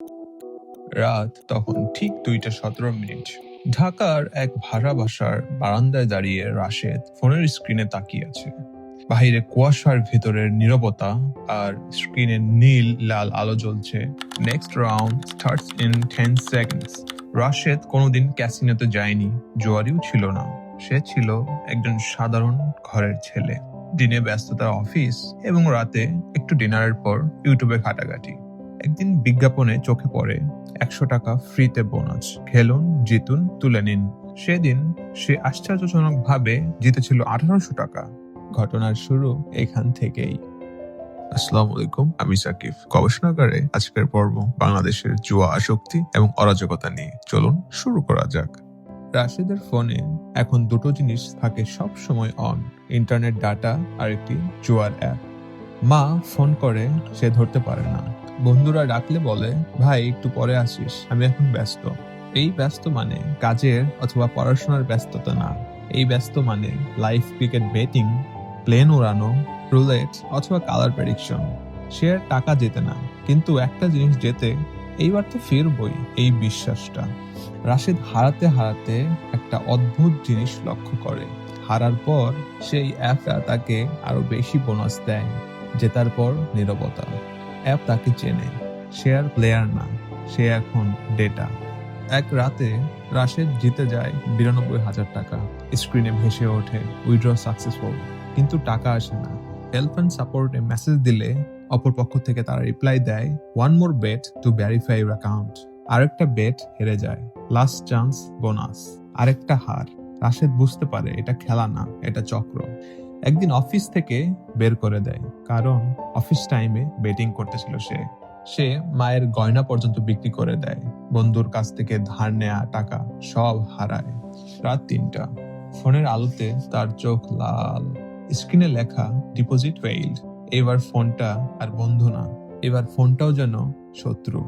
রাত তখন ঠিক 2:17। ঢাকার এক ভাড়া বাসার বারান্দায় দাঁড়িয়ে রাশেদ ফোনের স্ক্রিনে তাকিয়ে আছে। বাহিরে কুয়াশার ভেতরের নীরবতা, আর স্ক্রিনে নীল লাল আলো জ্বলছে। Next round starts in 10 seconds. Rashed কোনোদিন ক্যাসিনোতে যায়নি, জুয়ারিও ছিল না। সে ছিল একজন সাধারণ ঘরের ছেলে। দিনে ব্যস্ততা অফিস এবং রাতে একটু ডিনারের পর ইউটিউবে ঘাটাঘাটি। একদিন বিজ্ঞাপনে চোখে পড়ে 100 টাকা ফ্রিতে বোনাস, খেলুন জিতুন তুলে নিন। সেদিন সে আশ্চর্যজনকভাবে জিতেছিল 1800 টাকা। ঘটনার শুরু এখান থেকেই। আসসালামু আলাইকুম, আমি সাকিব। গবেষণাগারে আজকের পর্ব বাংলাদেশের জুয়া আসক্তি এবং অরাজকতা নিয়ে। চলুন শুরু করা যাক। রাশেদের ফোনে এখন দুটো জিনিস থাকে সব সময় অন: ইন্টারনেট ডাটা আর একটি জুয়ার অ্যাপ। মা ফোন করে, সে ধরতে পারে না। বন্ধুরা ডাকলে বলে, ভাই একটু পরে আসিস, আমি এখন ব্যস্ত। এই ব্যস্ত মানে কাজের অথবা পড়াশোনার ব্যস্ততা না। এই ব্যস্ত মানে লাইভ ক্রিকেট বেটিং, প্লেন উড়ানো, রুলেট অথবা কালার প্রেডিকশন। সে আর টাকা জেতে না, কিন্তু একটা জিনিস জেতে, এইবার তো ফিরবই, এই বিশ্বাসটা। রাশেদ হারাতে হারাতে একটা অদ্ভুত জিনিস লক্ষ্য করে। হারার পর সেই অ্যাপটা তাকে আরো বেশি বোনাস দেয়। জেতার পর নীরবতা। অ্যাপ তাকে চেনে। সে আর প্লেয়ার না, সে এখন ডেটা। এক রাতে রাশেদ জিতে যায় 92,000 টাকা। স্ক্রিনে ভেসে ওঠে উইথড্র সাকসেসফুল, কিন্তু টাকা আসে না। হেল্প অ্যান্ড সাপোর্টে মেসেজ দিলে অপর পক্ষ থেকে তারা রিপ্লাই দেয়, one more bet to verify your account. আরেকটা বেট হেরে যায়, লাস্ট চান্স বোনাস। আরেকটা হার। রাশেদ বুঝতে পারে এটা খেলা না, এটা চক্র। একদিন অফিস থেকে বের করে দেয়, কারণ অফিস টাইমে বেটিং করতেছিল সে। সে মায়ের গয়না পর্যন্ত বিক্রি করে দেয়, বন্ধুর কাছ থেকে ধার নেয়া টাকা সব হারায়। রাত 3টা। ফোনের আলোতে তার চোখ লাল। স্ক্রিনে লেখা ডিপোজিট ফেইল্ড। এবার ফোনটা আর বন্ধু না, এবার ফোনটাও যেন শত্রু।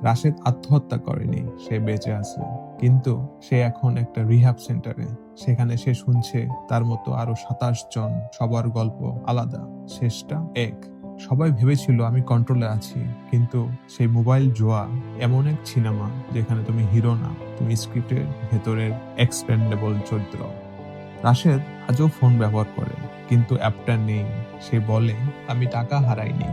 রাশেদ আত্মহত্যা করেনি, সে বেঁচে আছে, কিন্তু সে এখন একটা রিহ্যাব সেন্টারে। সেখানে সে শুনছে তার মতো আরো 27 জন, সবার গল্প আলাদা, শেষটা এক। সবাই ভেবেছিল আমি কন্ট্রোলে আছি, কিন্তু সেই মোবাইল জুয়া এমন এক সিনেমা যেখানে তুমি হিরো না, তুমি স্ক্রিপ্টের ভেতরের এক্সপেন্ডেবল চরিত্র। রাশেদ আজও ফোন ব্যবহার করে, কিন্তু অ্যাপটা নেই। সে বলে, আমি টাকা হারাইনি,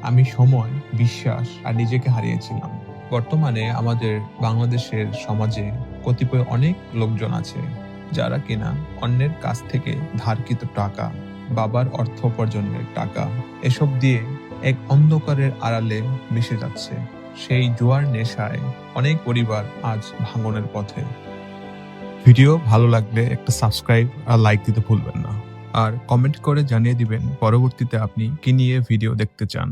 আমি সময়, বিশ্বাস আর নিজেকে হারিয়েছিলাম। বর্তমানে আমাদের বাংলাদেশের সমাজে কতিপয় অনেক লোকজন আছে যারা কিনা অন্যের কাছ থেকে ধারকৃত টাকা, বাবার অর্থ উপার্জনের টাকা, এসব দিয়ে এক অন্ধকারের আড়ালে মিশে যাচ্ছে। সেই জুয়ার নেশায় অনেক পরিবার আজ ভাঙনের পথে। ভিডিও ভালো লাগলে একটা সাবস্ক্রাইব আর লাইক দিতে ভুলবেন না, আর কমেন্ট করে জানিয়ে দিবেন পরবর্তীতে আপনি কি নিয়ে ভিডিও দেখতে চান।